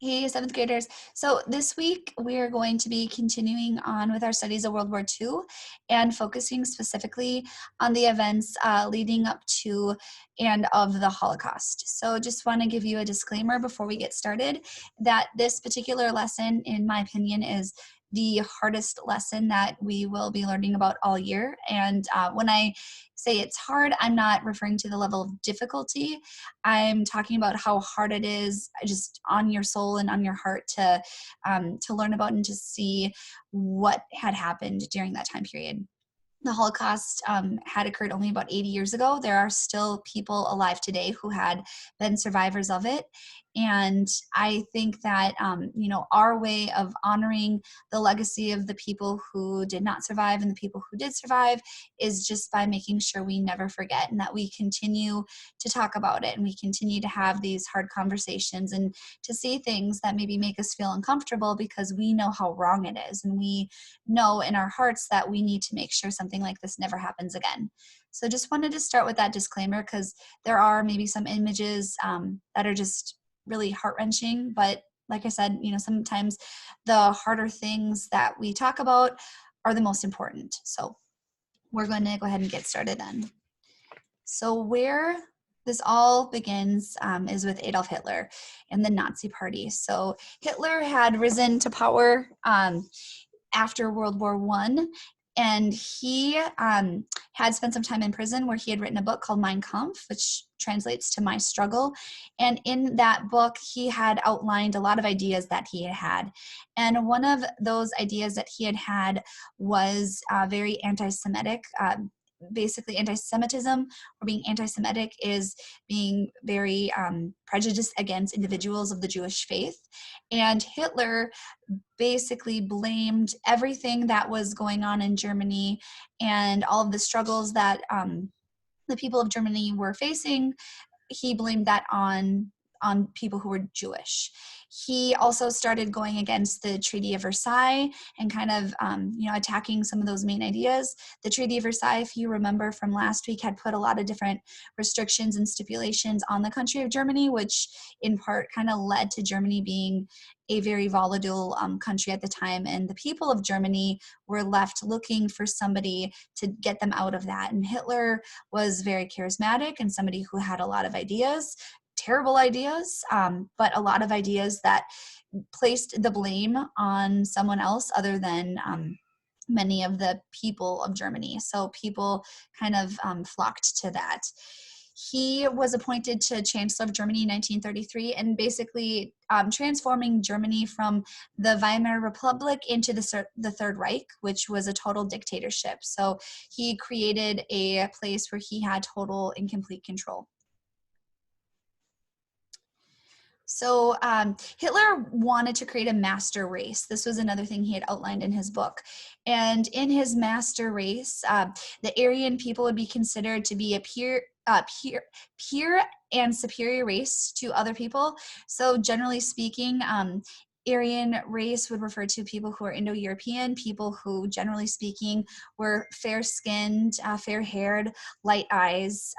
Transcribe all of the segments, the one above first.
Hey, seventh graders. So this week we are going to be continuing on with our studies of World War II and focusing specifically on the events leading up to and of the Holocaust. So just want to give you a disclaimer before we get started that this particular lesson, in my opinion, is the hardest lesson that we will be learning about all year. And when I say it's hard, I'm not referring to the level of difficulty. I'm talking about how hard it is just on your soul and on your heart to learn about and to see what had happened during that time period. The Holocaust had occurred only about 80 years ago. There are still people alive today who had been survivors of it. And I think that, our way of honoring the legacy of the people who did not survive and the people who did survive is just by making sure we never forget and that we continue to talk about it and we continue to have these hard conversations and to see things that maybe make us feel uncomfortable because we know how wrong it is and we know in our hearts that we need to make sure something like this never happens again. So just wanted to start with that disclaimer because there are maybe some images that are just really heart-wrenching, but like I said, sometimes the harder things that we talk about are the most important. So we're going to go ahead and get started then. So where this all begins is with Adolf Hitler and the Nazi Party. So Hitler had risen to power after World War I, and he had spent some time in prison where he had written a book called Mein Kampf, which translates to My Struggle. And in that book, he had outlined a lot of ideas that he had had. And one of those ideas that he had had was very anti-Semitic. Basically, anti-Semitism or being anti-Semitic is being very prejudiced against individuals of the Jewish faith. And Hitler basically blamed everything that was going on in Germany and all of the struggles that the people of Germany were facing. He blamed that on people who were Jewish. He also started going against the Treaty of Versailles and kind of, attacking some of those main ideas. The Treaty of Versailles, if you remember from last week, had put a lot of different restrictions and stipulations on the country of Germany, which in part kind of led to Germany being a very volatile country at the time. And the people of Germany were left looking for somebody to get them out of that. And Hitler was very charismatic and somebody who had a lot of ideas, terrible ideas, but a lot of ideas that placed the blame on someone else other than many of the people of Germany. So people kind of flocked to that. He was appointed to Chancellor of Germany in 1933 and basically transforming Germany from the Weimar Republic into the Third Reich, which was a total dictatorship. So he created a place where he had total and complete control. So Hitler wanted to create a master race. This was another thing he had outlined in his book. And in his master race, the Aryan people would be considered to be a pure and superior race to other people. So generally speaking, Aryan race would refer to people who are Indo-European, people who, generally speaking, were fair-skinned, fair-haired, light eyes,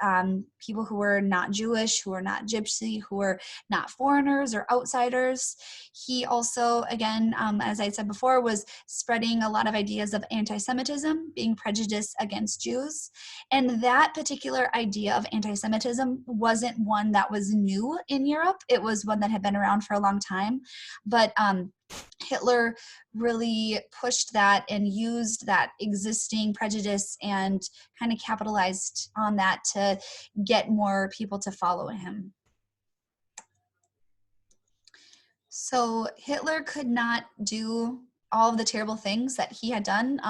people who were not Jewish, who were not Gypsy, who were not foreigners or outsiders. He also, again, as I said before, was spreading a lot of ideas of anti-Semitism, being prejudiced against Jews. And that particular idea of anti-Semitism wasn't one that was new in Europe. It was one that had been around for a long time. But Hitler really pushed that and used that existing prejudice and kind of capitalized on that to get more people to follow him. So Hitler could not do all of the terrible things that he had done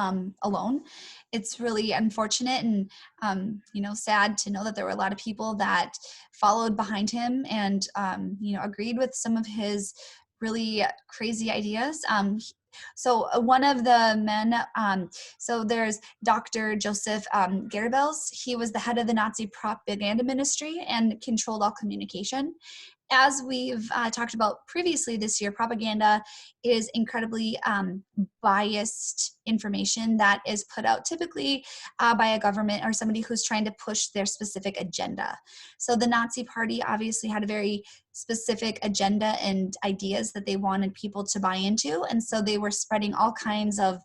alone. It's really unfortunate and sad to know that there were a lot of people that followed behind him and agreed with some of his really crazy ideas. So one of the men, so there's Dr. Joseph Goebbels. He was the head of the Nazi propaganda ministry and controlled all communication. as we've talked about previously this year, propaganda is incredibly biased information that is put out typically by a government or somebody who's trying to push their specific agenda. So the Nazi Party obviously had a very specific agenda and ideas that they wanted people to buy into. And so they were spreading all kinds of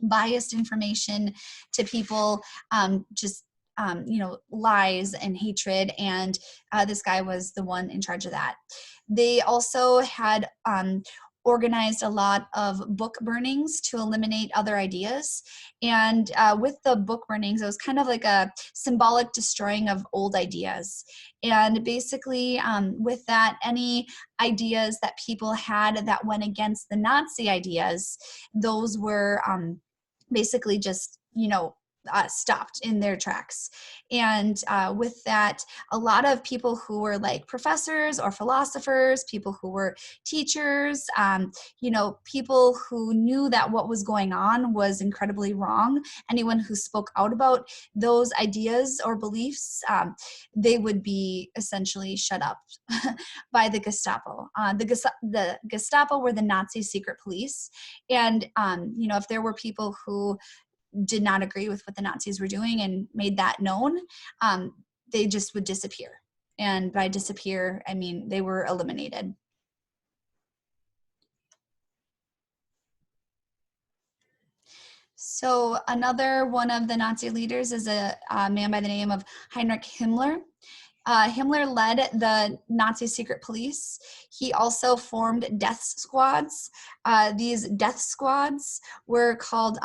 biased information to people, just lies and hatred, and this guy was the one in charge of that. They also had organized a lot of book burnings to eliminate other ideas, and with the book burnings, it was kind of like a symbolic destroying of old ideas. And basically, with that, any ideas that people had that went against the Nazi ideas, those were basically just, stopped in their tracks. And with that, a lot of people who were like professors or philosophers, people who were teachers, people who knew that what was going on was incredibly wrong, anyone who spoke out about those ideas or beliefs, they would be essentially shut up by the Gestapo. The Gestapo were the Nazi secret police. And, if there were people who did not agree with what the Nazis were doing and made that known, they just would disappear. And by disappear, I mean they were eliminated. So another one of the Nazi leaders is a man by the name of Heinrich Himmler. Himmler led the Nazi secret police. He also formed death squads. These death squads were called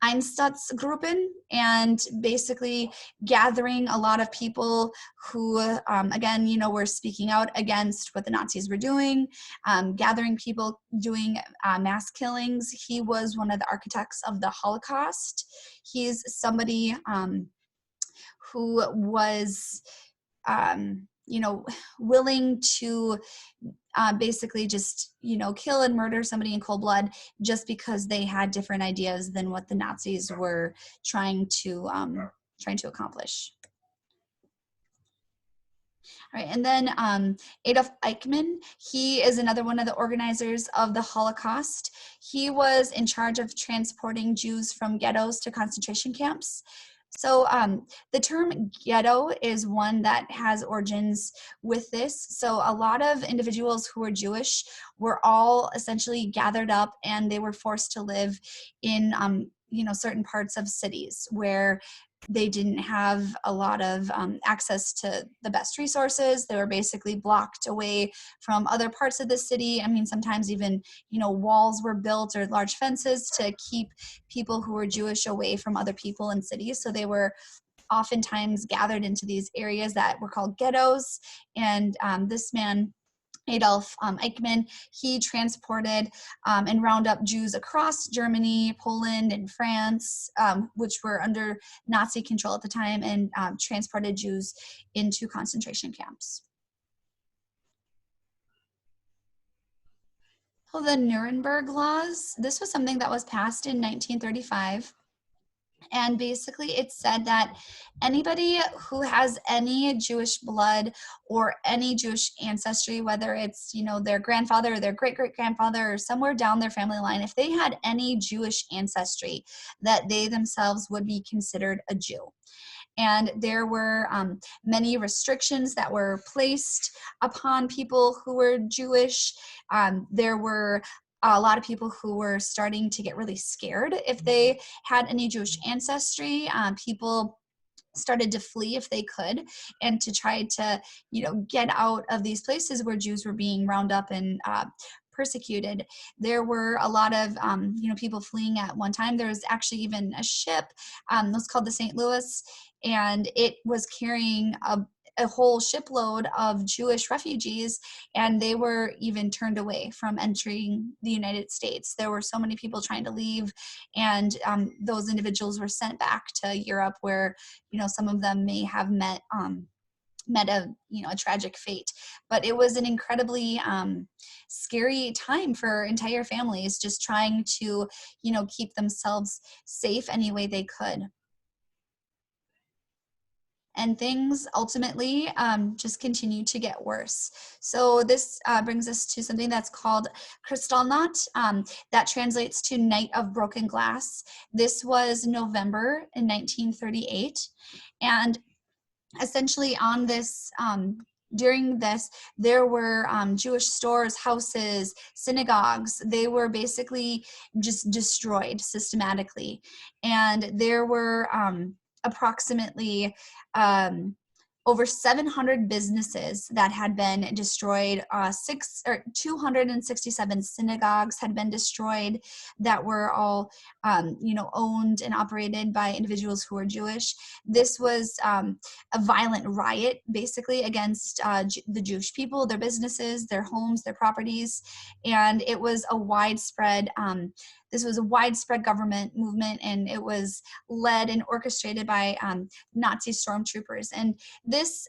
Einsatzgruppen, and basically gathering a lot of people who, again, were speaking out against what the Nazis were doing, gathering people doing mass killings. He was one of the architects of the Holocaust. He's somebody who was willing to basically just, kill and murder somebody in cold blood just because they had different ideas than what the Nazis were trying to accomplish. All right, and then Adolf Eichmann, he is another one of the organizers of the Holocaust. He was in charge of transporting Jews from ghettos to concentration camps. So the term ghetto is one that has origins with this. So a lot of individuals who were Jewish were all essentially gathered up, and they were forced to live in certain parts of cities where they didn't have a lot of access to the best resources. They were basically blocked away from other parts of the city. I mean, sometimes even, walls were built or large fences to keep people who were Jewish away from other people in cities. So they were oftentimes gathered into these areas that were called ghettos. And this man, Adolf Eichmann, he transported and round up Jews across Germany, Poland, and France, which were under Nazi control at the time, and transported Jews into concentration camps. Well, the Nuremberg laws, this was something that was passed in 1935. And basically, it said that anybody who has any Jewish blood or any Jewish ancestry, whether it's, their grandfather or their great-great-grandfather or somewhere down their family line, if they had any Jewish ancestry, that they themselves would be considered a Jew. And there were many restrictions that were placed upon people who were Jewish. There were a lot of people who were starting to get really scared if they had any Jewish ancestry. People started to flee if they could, and to try to, get out of these places where Jews were being round up and persecuted. There were a lot of, people fleeing at one time. There was actually even a ship that was called the St. Louis, and it was carrying a whole shipload of Jewish refugees, and they were even turned away from entering the United States. There were so many people trying to leave, and those individuals were sent back to Europe, where, some of them may have met a tragic fate. But it was an incredibly scary time for entire families, just trying to, keep themselves safe any way they could. And things ultimately just continue to get worse. So this brings us to something that's called Kristallnacht. That translates to Night of Broken Glass. This was November in 1938. And essentially on this, during this, there were Jewish stores, houses, synagogues. They were basically just destroyed systematically. And there were approximately over 700 businesses that had been destroyed. 267 synagogues had been destroyed that were all, owned and operated by individuals who were Jewish. This was a violent riot, basically, against the Jewish people, their businesses, their homes, their properties, and it was a widespread. This was a widespread government movement, and it was led and orchestrated by Nazi stormtroopers. And this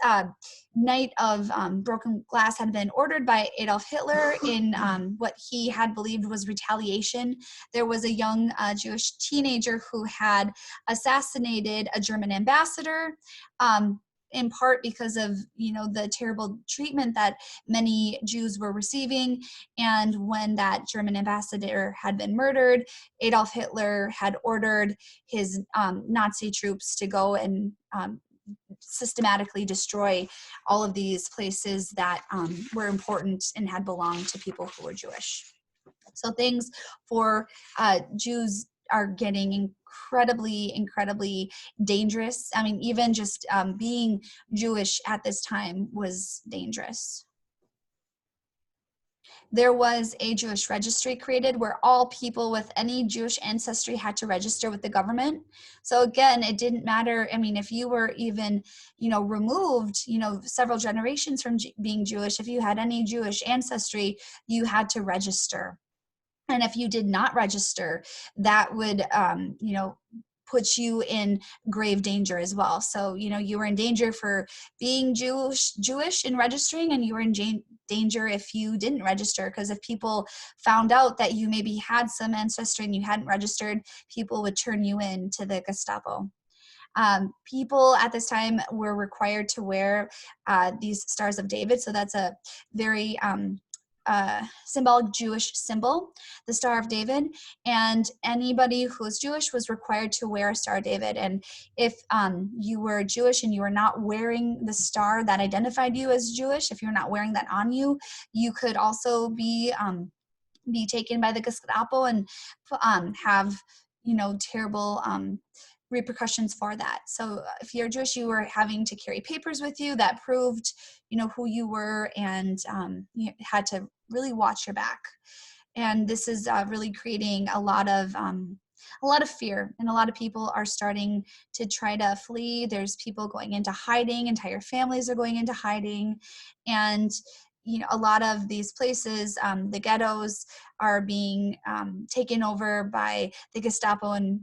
night of broken glass had been ordered by Adolf Hitler in what he had believed was retaliation. There was a young Jewish teenager who had assassinated a German ambassador, in part because of the terrible treatment that many Jews were receiving. And when that German ambassador had been murdered, Adolf Hitler had ordered his Nazi troops to go and systematically destroy all of these places that were important and had belonged to people who were Jewish. So things for Jews are getting incredibly dangerous. I mean, even just being Jewish at this time was dangerous. There was a Jewish registry created where all people with any Jewish ancestry had to register with the government. So again, it didn't matter. I mean, if you were even, removed, several generations from being Jewish, if you had any Jewish ancestry, you had to register. And if you did not register, that would, put you in grave danger as well. So, you were in danger for being Jewish and registering, and you were in danger if you didn't register, because if people found out that you maybe had some ancestry and you hadn't registered, people would turn you in to the Gestapo. People at this time were required to wear these Stars of David. So that's a very symbolic Jewish symbol, the Star of David, and anybody who was Jewish was required to wear a Star of David. And if you were Jewish and you were not wearing the star that identified you as Jewish, if you're not wearing that on you, you could also be taken by the Gestapo and have terrible repercussions for that. So if you're Jewish, you were having to carry papers with you that proved who you were, and you had to really watch your back. And this is really creating a lot of fear, and a lot of people are starting to try to flee. There's people going into hiding, entire families are going into hiding, and a lot of these places, the ghettos, are being taken over by the Gestapo and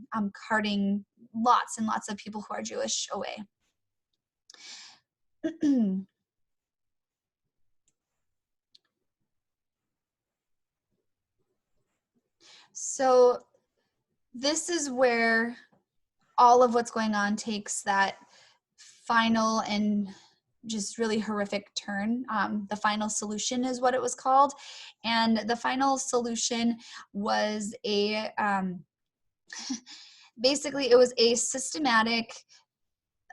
carting lots and lots of people who are Jewish away. So this is where all of what's going on takes that final and just really horrific turn. The final solution is what it was called. And the final solution was basically it was a systematic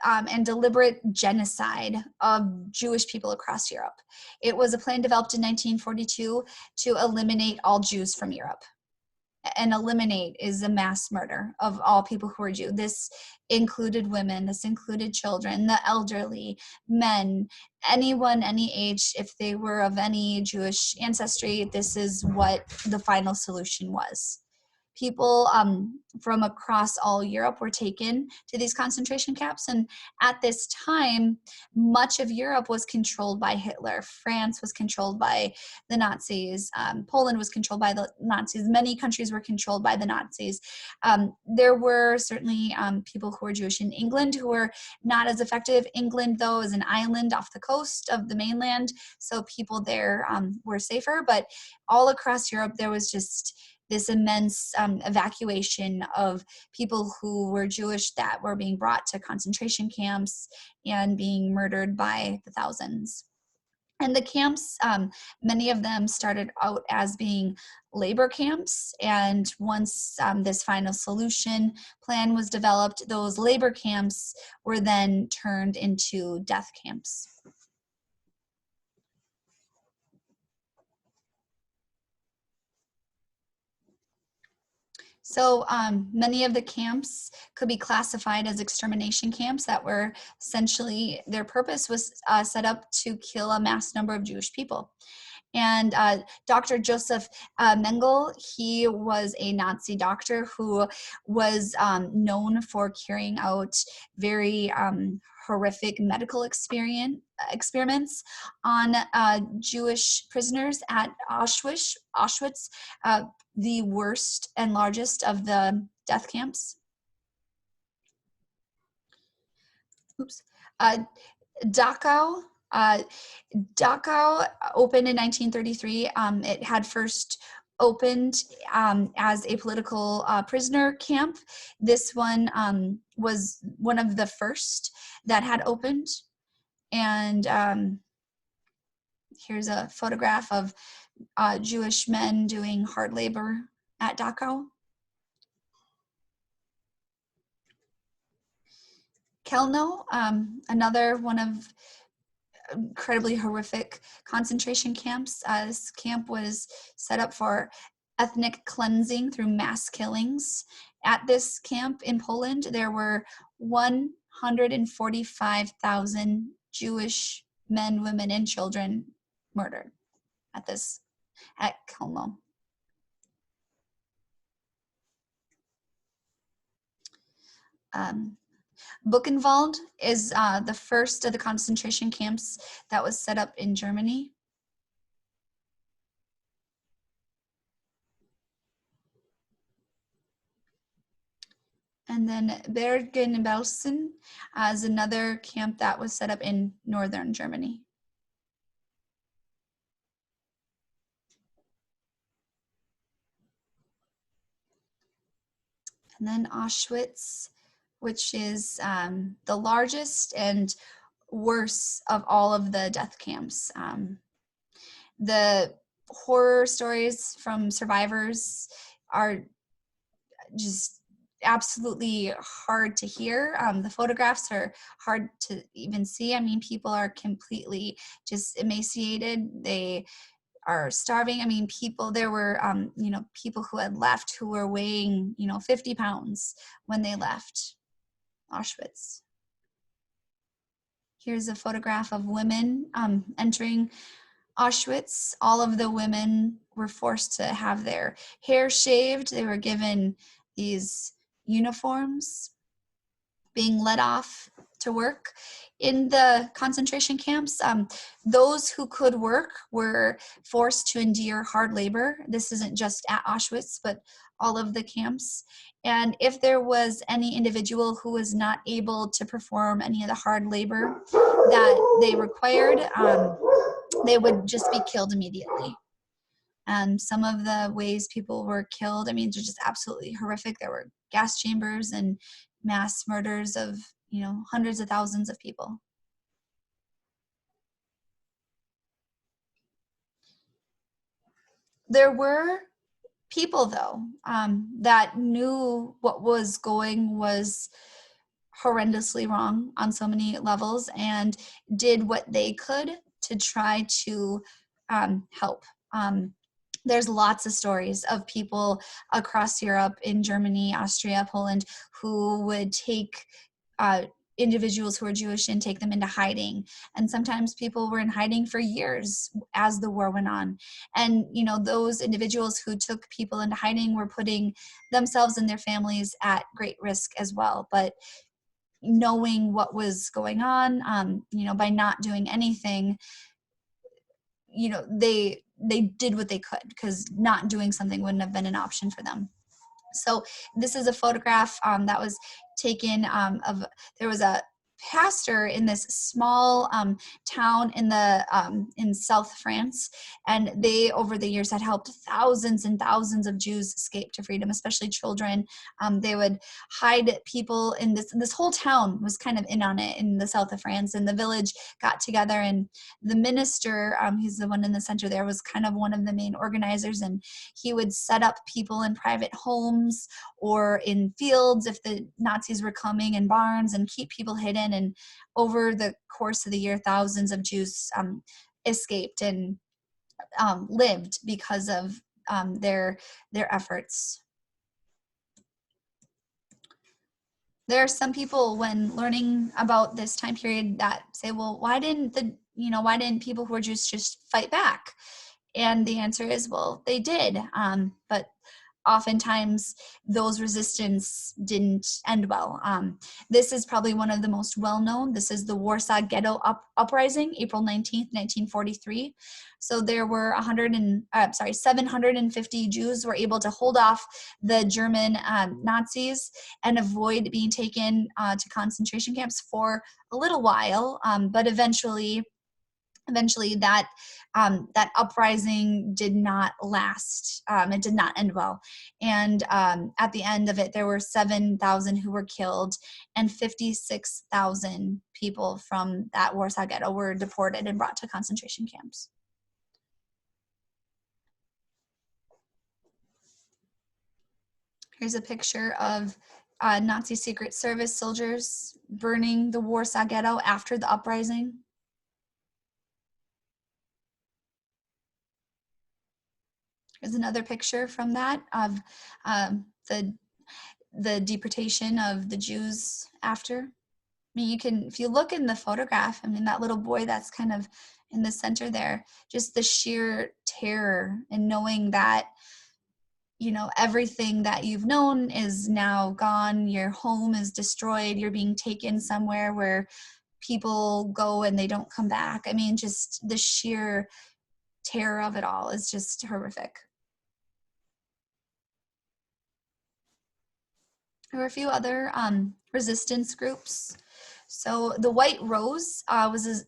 and deliberate genocide of Jewish people across Europe. It was a plan developed in 1942 to eliminate all Jews from Europe. And eliminate is a mass murder of all people who are Jew. This included women, this included children, the elderly, men, anyone, any age. If they were of any Jewish ancestry, this is what the final solution was. People from across all Europe were taken to these concentration camps. And at this time, much of Europe was controlled by Hitler. France was controlled by the Nazis. Poland was controlled by the Nazis. Many countries were controlled by the Nazis. There were certainly people who were Jewish in England who were not as effective. England, though, is an island off the coast of the mainland, so people there were safer. But all across Europe, there was just this immense evacuation of people who were Jewish that were being brought to concentration camps and being murdered by the thousands. And the camps, many of them started out as being labor camps. And once this final solution plan was developed, those labor camps were then turned into death camps. So many of the camps could be classified as extermination camps that were essentially, their purpose was set up to kill a mass number of Jewish people. And Dr. Joseph Mengele, he was a Nazi doctor who was known for carrying out very horrific medical experiments on Jewish prisoners at Auschwitz, the worst and largest of the death camps. Oops. Dachau. Dachau opened in 1933. It had first opened as a political prisoner camp. This one was one of the first that had opened. And here's a photograph of Jewish men doing hard labor at Dachau. Kelno, another one of incredibly horrific concentration camps. This camp was set up for ethnic cleansing through mass killings. At this camp in Poland, there were 145,000 Jewish men, women, and children murdered at Kelno. Buchenwald is the first of the concentration camps that was set up in Germany. And then Bergen-Belsen is another camp that was set up in northern Germany. And then Auschwitz, which is the largest and worst of all of the death camps. The horror stories from survivors are just absolutely hard to hear. The photographs are hard to even see. I mean, people are completely just emaciated. They are starving. I mean, there were, people who had left who were weighing, 50 pounds when they left Auschwitz. Here's a photograph of women entering Auschwitz. All of the women were forced to have their hair shaved. They were given these uniforms, being let off to work. In the concentration camps, those who could work were forced to endure hard labor. This isn't just at Auschwitz, but all of the camps. And if there was any individual who was not able to perform any of the hard labor that they required, they would just be killed immediately. And some of the ways people were killed, I mean, they're just absolutely horrific. There were gas chambers and mass murders of, hundreds of thousands of people. There were people, though, that knew what was horrendously wrong on so many levels and did what they could to try to help. There's lots of stories of people across Europe, in Germany, Austria, Poland, who would take individuals who were Jewish and take them into hiding. And sometimes people were in hiding for years as the war went on. And, those individuals who took people into hiding were putting themselves and their families at great risk as well. But knowing what was going on, by not doing anything, they did what they could, because not doing something wouldn't have been an option for them. So this is a photograph that was taken there was a pastor in this small town in South France, and they over the years had helped thousands and thousands of Jews escape to freedom, especially children. They would hide people in this whole town was kind of in on it in the south of France, and the village got together, and the minister, he's the one in the center there, was kind of one of the main organizers, and he would set up people in private homes or in fields if the Nazis were coming, in barns, and keep people hidden. And over the course of the year, thousands of Jews escaped and lived because of their efforts. There are some people, when learning about this time period, that say, well, why didn't people who were Jews just fight back? And the answer is, well, they did, but oftentimes those resistance didn't end well. This is probably one of the most well-known. This is the Warsaw Ghetto Uprising, April 19th, 1943. So there were 750 Jews were able to hold off the German Nazis and avoid being taken to concentration camps for a little while, but eventually that uprising did not last. It did not end well. And at the end of it, there were 7,000 who were killed, and 56,000 people from that Warsaw Ghetto were deported and brought to concentration camps. Here's a picture of Nazi Secret Service soldiers burning the Warsaw Ghetto after the uprising. Here's another picture from that of the deportation of the Jews after. I mean, you can, if you look in the photograph, I mean, that little boy that's kind of in the center there, just the sheer terror and knowing that, everything that you've known is now gone. Your home is destroyed. You're being taken somewhere where people go and they don't come back. I mean, just the sheer terror of it all is just horrific. There were a few other resistance groups. So the White Rose was a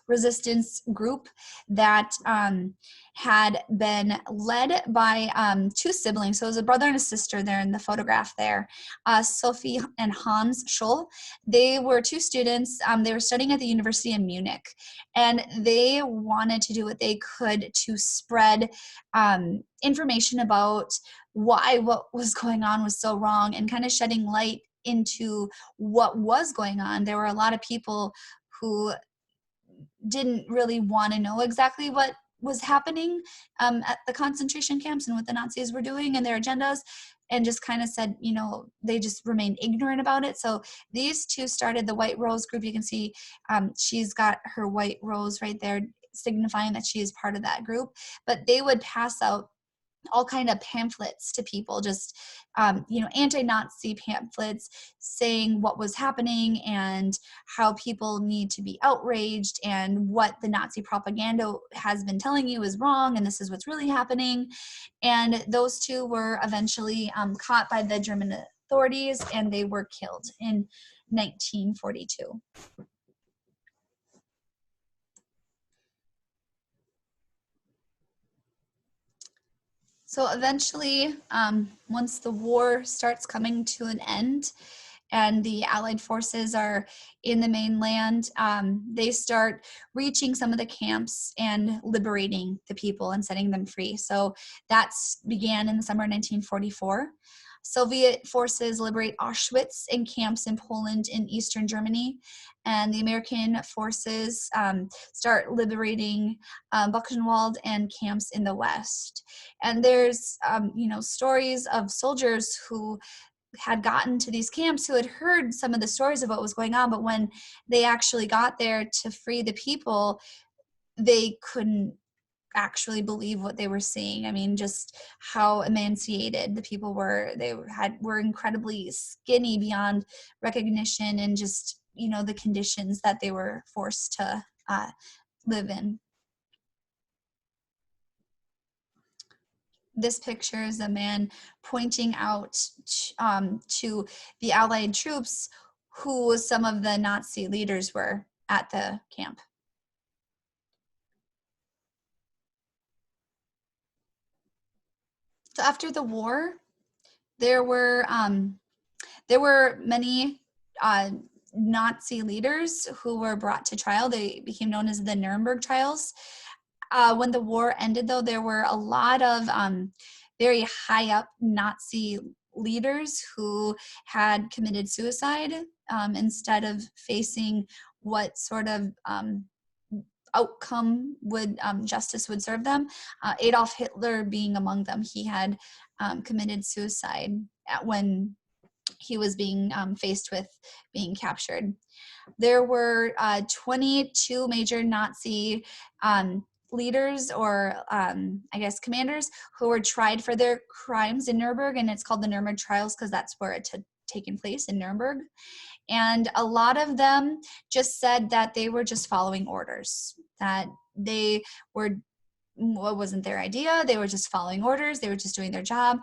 resistance group that had been led by two siblings. So it was a brother and a sister there in the photograph there, Sophie and Hans Scholl. They were two students. They were studying at the University in Munich, and they wanted to do what they could to spread information about why what was going on was so wrong, and kind of shedding light into what was going on. There were a lot of people who didn't really want to know exactly what was happening at the concentration camps and what the Nazis were doing and their agendas, and just kind of said, they just remained ignorant about it. So these two started the White Rose group. You can see she's got her white rose right there, signifying that she is part of that group. But they would pass out all kind of pamphlets to people, just anti-Nazi pamphlets saying what was happening and how people need to be outraged and what the Nazi propaganda has been telling you is wrong, and this is what's really happening. And those two were eventually caught by the German authorities, and they were killed in 1942. So eventually, once the war starts coming to an end and the Allied forces are in the mainland, they start reaching some of the camps and liberating the people and setting them free. So that began in the summer of 1944. Soviet forces liberate Auschwitz and camps in Poland and Eastern Germany, and the American forces start liberating Buchenwald and camps in the West. And there's, stories of soldiers who had gotten to these camps who had heard some of the stories of what was going on, but when they actually got there to free the people, they couldn't actually believe what they were seeing. I mean, just how emaciated the people were. They were incredibly skinny beyond recognition, and just, the conditions that they were forced to live in. This picture is a man pointing out to the Allied troops who some of the Nazi leaders were at the camp. So after the war, there were many Nazi leaders who were brought to trial. They became known as the Nuremberg trials. When the war ended, though, there were a lot of very high up Nazi leaders who had committed suicide instead of facing what sort of outcome would justice would serve them. Adolf Hitler being among them. He had committed suicide when he was being faced with being captured. There were 22 major Nazi leaders, or I guess commanders, who were tried for their crimes in Nuremberg, and it's called the Nuremberg trials because that's where it had taken place, in Nuremberg. And a lot of them just said that they were just following orders, that they were, what wasn't their idea, they were just following orders, they were just doing their job.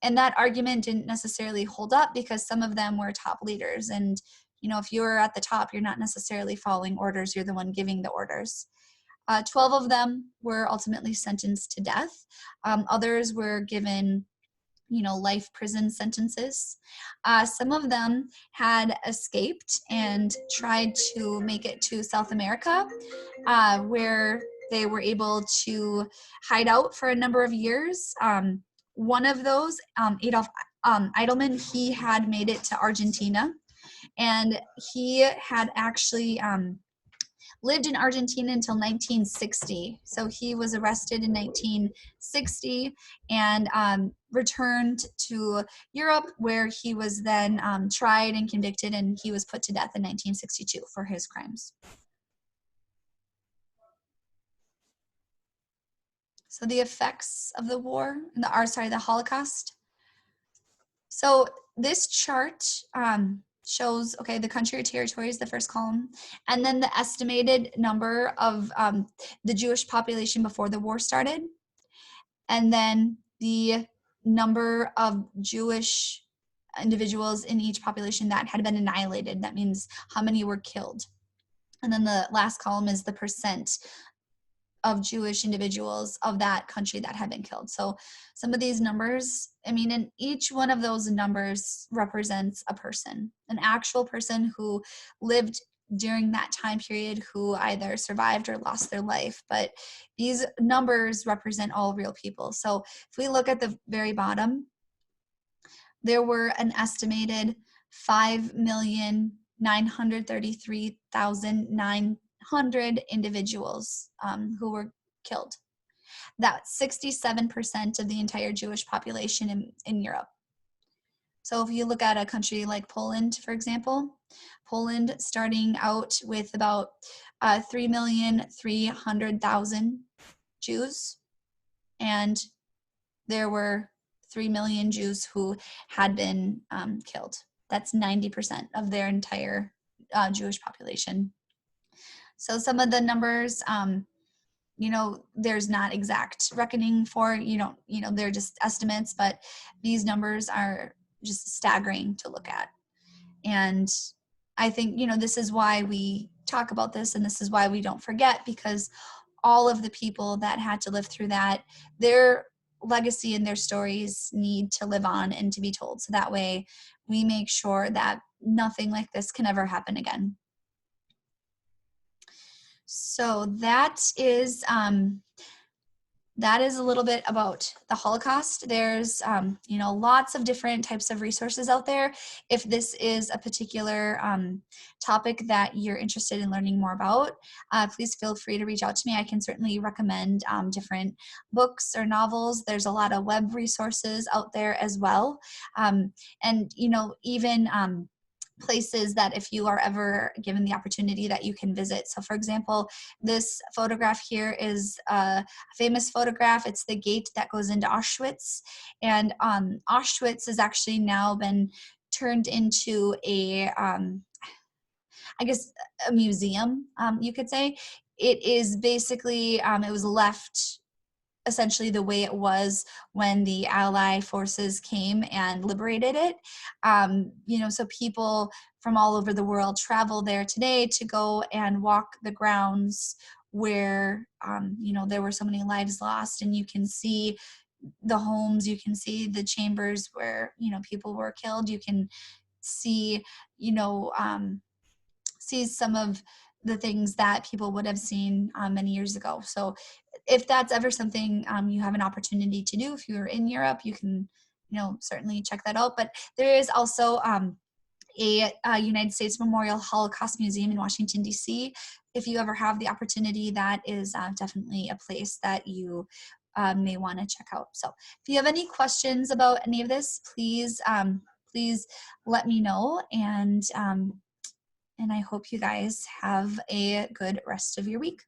And that argument didn't necessarily hold up because some of them were top leaders, and if you're at the top, you're not necessarily following orders, you're the one giving the orders. 12 of them were ultimately sentenced to death. Others were given life prison sentences. Some of them had escaped and tried to make it to South America, where they were able to hide out for a number of years. One of those, Adolf Eidelman, he had made it to Argentina, and he had actually lived in Argentina until 1960. So he was arrested in 1960 and returned to Europe, where he was then tried and convicted, and he was put to death in 1962 for his crimes. So the effects of the war, the Holocaust. So this chart shows, okay, the country or territory is the first column, and then the estimated number of the Jewish population before the war started, and then the number of Jewish individuals in each population that had been annihilated. That means how many were killed. And then the last column is the percent of Jewish individuals of that country that had been killed. So some of these numbers, and each one of those numbers represents a person, an actual person who lived during that time period, who either survived or lost their life. But these numbers represent all real people. So if we look at the very bottom, there were an estimated 5,933,900 individuals who were killed. That's 67% of the entire Jewish population in Europe. So if you look at a country like Poland, for example, Poland starting out with about 3,300,000 Jews, and there were 3 million Jews who had been killed. That's 90% of their entire Jewish population. So some of the numbers, there's not exact reckoning for, they're just estimates, but these numbers are just staggering to look at. And I think, this is why we talk about this, and this is why we don't forget, because all of the people that had to live through that, their legacy and their stories need to live on and to be told. So that way we make sure that nothing like this can ever happen again. So that is a little bit about the Holocaust. There's, lots of different types of resources out there. If this is a particular topic that you're interested in learning more about, please feel free to reach out to me. I can certainly recommend different books or novels. There's a lot of web resources out there as well. And, even places that if you are ever given the opportunity that you can visit. So for example, this photograph here is a famous photograph. It's the gate that goes into Auschwitz. And Auschwitz has actually now been turned into a museum, you could say. It is basically, it was left essentially the way it was when the Ally forces came and liberated it. So people from all over the world travel there today to go and walk the grounds where, there were so many lives lost, and you can see the homes, you can see the chambers where, people were killed. You can see, you know, see some of the things that people would have seen many years ago. So if that's ever something you have an opportunity to do, if you're in Europe, you can, certainly check that out. But there is also a United States Memorial Holocaust Museum in Washington, D.C. If you ever have the opportunity, that is definitely a place that you may want to check out. So if you have any questions about any of this, please let me know. And I hope you guys have a good rest of your week.